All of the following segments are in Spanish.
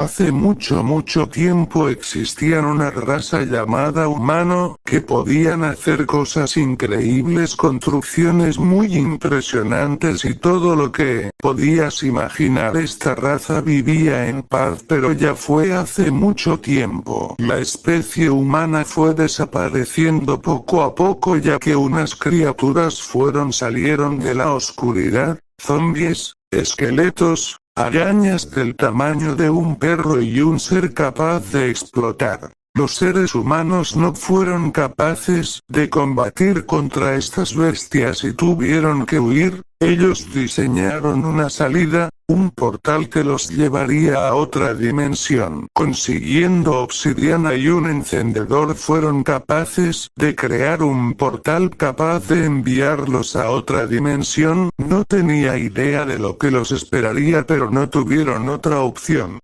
Hace mucho tiempo existían una raza llamada humano que podían hacer cosas increíbles, construcciones muy impresionantes y todo lo que podías imaginar. Esta raza vivía en paz, pero ya fue hace mucho tiempo. La especie humana fue desapareciendo poco a poco, ya que unas criaturas salieron de la oscuridad, zombies, esqueletos, arañas del tamaño de un perro y un ser capaz de explotar. Los seres humanos no fueron capaces de combatir contra estas bestias y tuvieron que huir. Ellos diseñaron una salida, un portal que los llevaría a otra dimensión. Consiguiendo obsidiana y un encendedor fueron capaces de crear un portal capaz de enviarlos a otra dimensión. No tenía idea de lo que los esperaría, pero no tuvieron otra opción.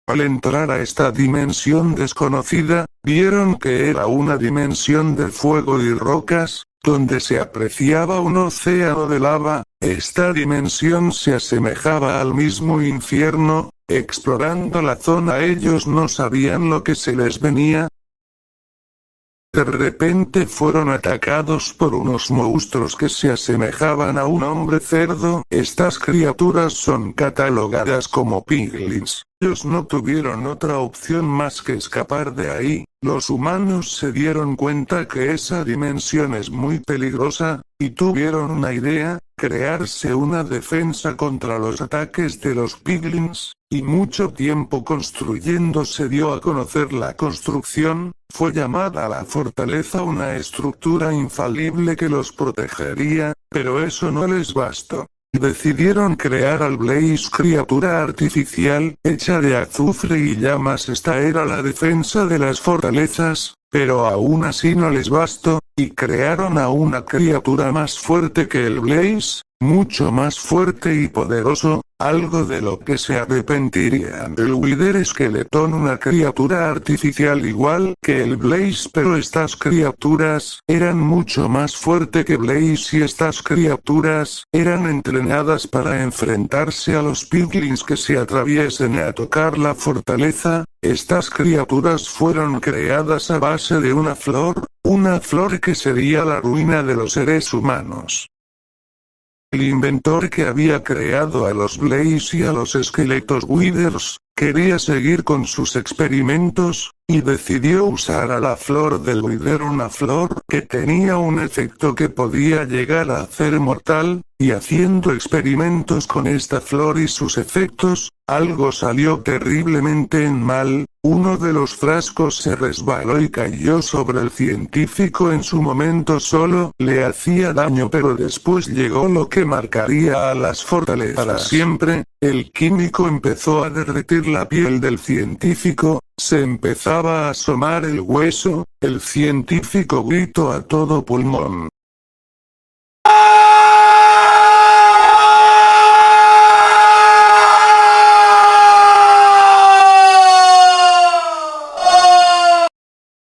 Al entrar a esta dimensión desconocida, vieron que era una dimensión de fuego y rocas, donde se apreciaba un océano de lava. Esta dimensión se asemejaba al mismo infierno. Explorando la zona, ellos no sabían lo que se les venía. De repente fueron atacados por unos monstruos que se asemejaban a un hombre cerdo. Estas criaturas son catalogadas como piglins. Ellos no tuvieron otra opción más que escapar de ahí. Los humanos se dieron cuenta que esa dimensión es muy peligrosa, y tuvieron una idea: crearse una defensa contra los ataques de los piglins. Y mucho tiempo construyendo se dio a conocer la construcción. Fue llamada la fortaleza, una estructura infalible que los protegería, pero eso no les bastó. Decidieron crear al Blaze, criatura artificial, hecha de azufre y llamas. Esta era la defensa de las fortalezas, pero aún así no les bastó, y crearon a una criatura más fuerte que el Blaze, mucho más fuerte y poderoso, algo de lo que se arrepentirían. El Wither Skeleton, una criatura artificial igual que el Blaze, pero estas criaturas eran mucho más fuerte que Blaze, y estas criaturas eran entrenadas para enfrentarse a los piglins que se atraviesen a tocar la fortaleza. Estas criaturas fueron creadas a base de una flor que sería la ruina de los seres humanos. El inventor que había creado a los Blaze y a los esqueletos Withers, quería seguir con sus experimentos, y decidió usar a la flor del Wither, una flor que tenía un efecto que podía llegar a hacer mortal, y haciendo experimentos con esta flor y sus efectos, algo salió terriblemente mal. Uno de los frascos se resbaló y cayó sobre el científico. En su momento solo le hacía daño, pero después llegó lo que marcaría a las fortalezas para siempre. El químico empezó a derretir la piel del científico, se empezaba a asomar el hueso. El científico gritó a todo pulmón: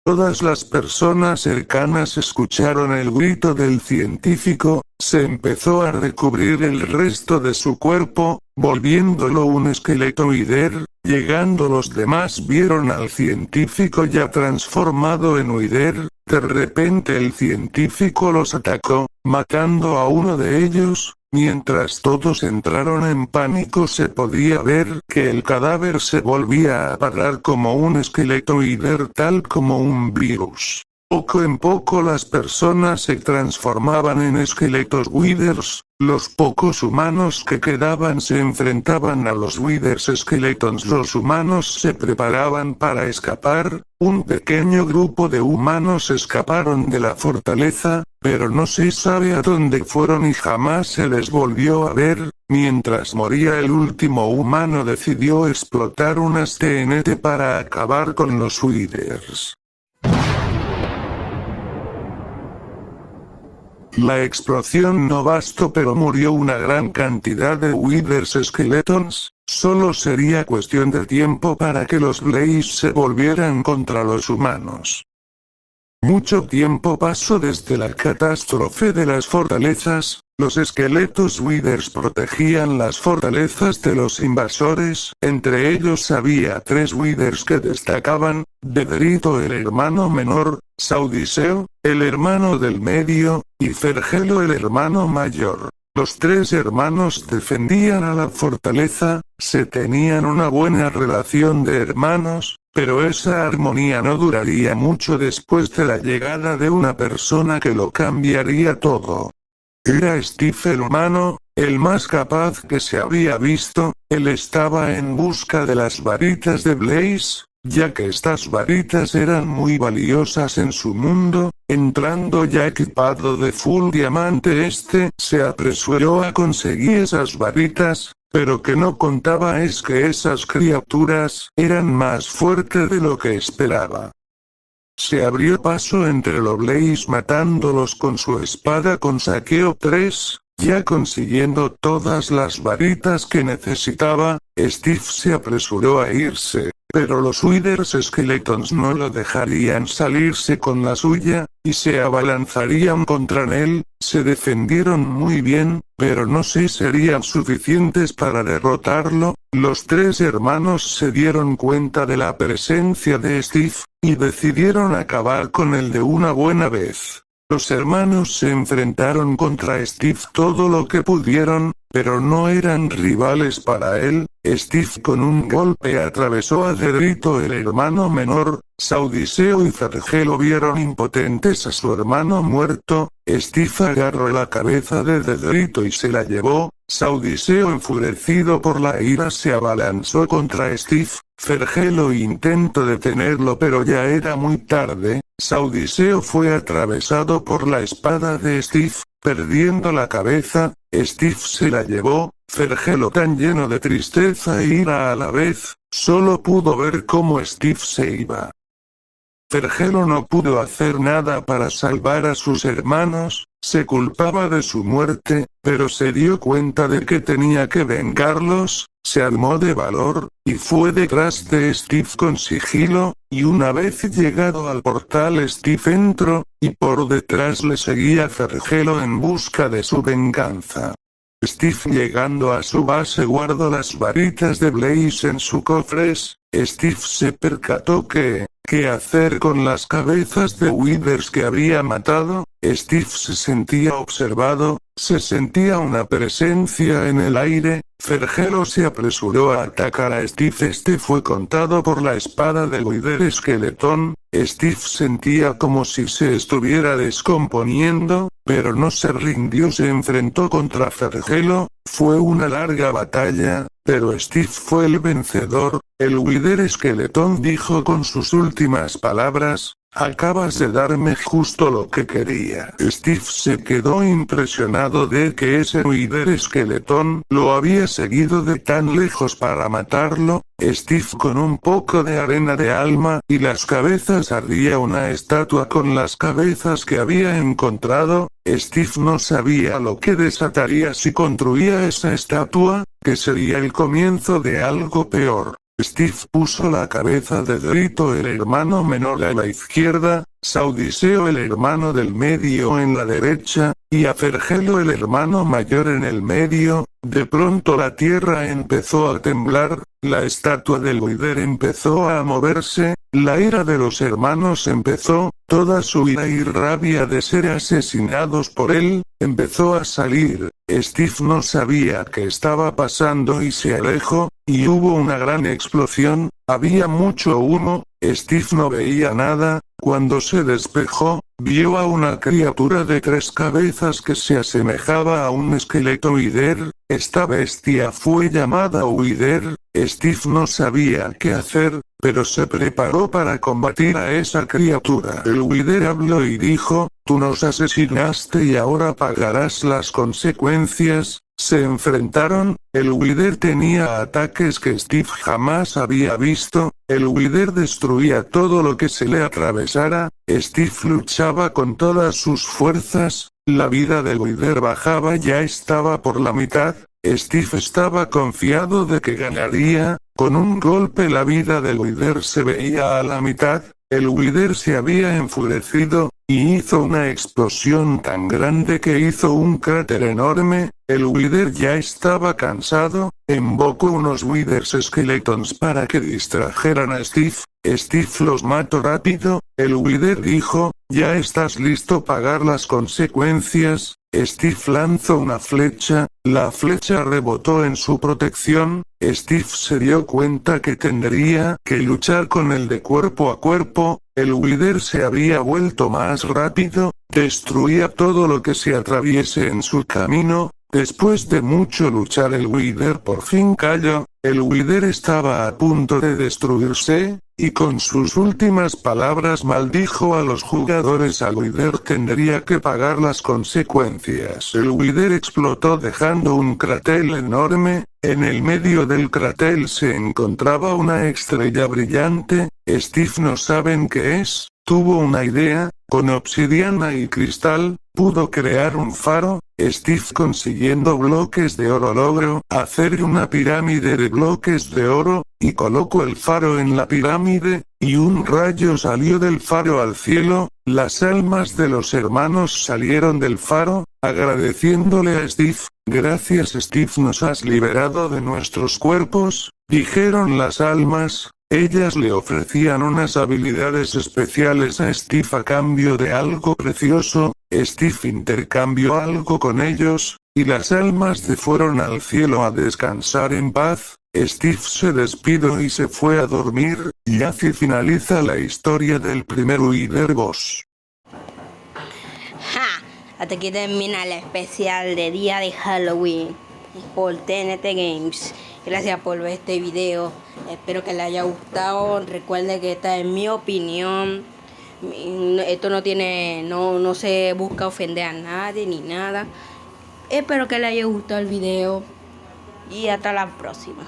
Todas las personas cercanas escucharon el grito del científico. Se empezó a recubrir el resto de su cuerpo, volviéndolo un esqueleto Wither. Llegando los demás, vieron al científico ya transformado en Wither. De repente el científico los atacó, matando a uno de ellos. Mientras todos entraron en pánico, se podía ver que el cadáver se volvía a parar como un esqueleto Wither, tal como un virus. Poco en poco las personas se transformaban en esqueletos Withers. Los pocos humanos que quedaban se enfrentaban a los Withers Skeletons. Los humanos se preparaban para escapar. Un pequeño grupo de humanos escaparon de la fortaleza, pero no se sabe a dónde fueron y jamás se les volvió a ver. Mientras moría el último humano, decidió explotar unas TNT para acabar con los Withers. La explosión no bastó, pero murió una gran cantidad de Withers Skeletons. Solo sería cuestión de tiempo para que los Blaze se volvieran contra los humanos. Mucho tiempo pasó desde la catástrofe de las fortalezas. Los esqueletos Withers protegían las fortalezas de los invasores. Entre ellos había 3 Withers que destacaban: Dedrito el hermano menor, Saudiceo, el hermano del medio, y Fergelo el hermano mayor. Los 3 hermanos defendían a la fortaleza, se tenían una buena relación de hermanos, pero esa armonía no duraría mucho después de la llegada de una persona que lo cambiaría todo. Era Steve el humano, el más capaz que se había visto. Él estaba en busca de las varitas de Blaze, ya que estas varitas eran muy valiosas en su mundo. Entrando ya equipado de full diamante, se apresuró a conseguir esas varitas, pero que no contaba es que esas criaturas eran más fuertes de lo que esperaba. Se abrió paso entre los Blaze matándolos con su espada con saqueo 3, ya consiguiendo todas las varitas que necesitaba. Steve se apresuró a irse, pero los Withers Skeletons no lo dejarían salirse con la suya, y se abalanzarían contra él. Se defendieron muy bien, pero no sé si serían suficientes para derrotarlo. Los 3 hermanos se dieron cuenta de la presencia de Steve, y decidieron acabar con él de una buena vez. Los hermanos se enfrentaron contra Steve todo lo que pudieron, pero no eran rivales para él. Steve con un golpe atravesó a Dedrito el hermano menor. Saudiceo y Fergelo vieron impotentes a su hermano muerto. Steve agarró la cabeza de Dedrito y se la llevó. Saudiceo, enfurecido por la ira, se abalanzó contra Steve. Fergelo intentó detenerlo, pero ya era muy tarde. Saudiceo fue atravesado por la espada de Steve, perdiendo la cabeza. Steve se la llevó. Fergelo, tan lleno de tristeza e ira a la vez, solo pudo ver cómo Steve se iba. Fergelo no pudo hacer nada para salvar a sus hermanos, se culpaba de su muerte, pero se dio cuenta de que tenía que vengarlos. Se armó de valor, y fue detrás de Steve con sigilo, y una vez llegado al portal Steve entró, y por detrás le seguía Fergelo en busca de su venganza. Steve, llegando a su base, guardó las varitas de Blaze en sus cofres. Steve se percató ¿qué hacer con las cabezas de Withers que había matado? Steve se sentía observado, se sentía una presencia en el aire. Fergelo se apresuró a atacar a Steve. Fue contado por la espada del Wither Skeleton. Steve sentía como si se estuviera descomponiendo, pero no se rindió. Se enfrentó contra Fergelo. Fue una larga batalla, pero Steve fue el vencedor. El Wither Skeleton dijo con sus últimas palabras: acabas de darme justo lo que quería. Steve se quedó impresionado de que ese Wither Skeleton lo había seguido de tan lejos para matarlo. Steve, con un poco de arena de alma y las cabezas, haría una estatua con las cabezas que había encontrado. Steve no sabía lo que desataría si construía esa estatua, que sería el comienzo de algo peor. Steve puso la cabeza de Dedrito el hermano menor a la izquierda, Saudiceo el hermano del medio en la derecha, y a Fergelo el hermano mayor en el medio. De pronto la tierra empezó a temblar, la estatua del Wither empezó a moverse, la ira de los hermanos empezó, toda su ira y rabia de ser asesinados por él, empezó a salir. Steve no sabía qué estaba pasando y se alejó, y hubo una gran explosión. Había mucho humo. Steve no veía nada. Cuando se despejó, vio a una criatura de 3 cabezas que se asemejaba a un esqueleto Wither. Esta bestia fue llamada Wither. Steve no sabía qué hacer, pero se preparó para combatir a esa criatura. El Wither habló y dijo: tú nos asesinaste y ahora pagarás las consecuencias. Se enfrentaron. El Wither tenía ataques que Steve jamás había visto. El Wither destruía todo lo que se le atravesara. Steve luchaba con todas sus fuerzas. La vida del Wither bajaba, ya estaba por la mitad. Steve estaba confiado de que ganaría. Con un golpe la vida del Wither se veía a la mitad. El Wither se había enfurecido, y hizo una explosión tan grande que hizo un cráter enorme. El Wither ya estaba cansado, invocó unos Withers Skeletons para que distrajeran a Steve. Steve los mató rápido. El Wither dijo, ¿ya estás listo para pagar las consecuencias? Steve lanzó una flecha, la flecha rebotó en su protección. Steve se dio cuenta que tendría que luchar con el de cuerpo a cuerpo. El Wither se había vuelto más rápido, destruía todo lo que se atraviese en su camino. Después de mucho luchar el Wither por fin cayó. El Wither estaba a punto de destruirse, y con sus últimas palabras maldijo a los jugadores. El Wither tendría que pagar las consecuencias. El Wither explotó dejando un cráter enorme. En el medio del cráter se encontraba una estrella brillante. Steve no saben qué es. Tuvo una idea, con obsidiana y cristal, pudo crear un faro. Steve consiguiendo bloques de oro logró hacer una pirámide de bloques de oro, y colocó el faro en la pirámide, y un rayo salió del faro al cielo. Las almas de los hermanos salieron del faro, agradeciéndole a Steve. Gracias Steve, nos has liberado de nuestros cuerpos, dijeron las almas. Ellas le ofrecían unas habilidades especiales a Steve a cambio de algo precioso. Steve intercambió algo con ellos, y las almas se fueron al cielo a descansar en paz. Steve se despidió y se fue a dormir, y así finaliza la historia del primer Wither Boss. ¡Ja! Hasta aquí termina el especial de día de Halloween por TNT Games. Gracias por ver este video, espero que les haya gustado. Recuerden que esta es mi opinión, esto no se busca ofender a nadie ni nada. Espero que les haya gustado el video y hasta la próxima.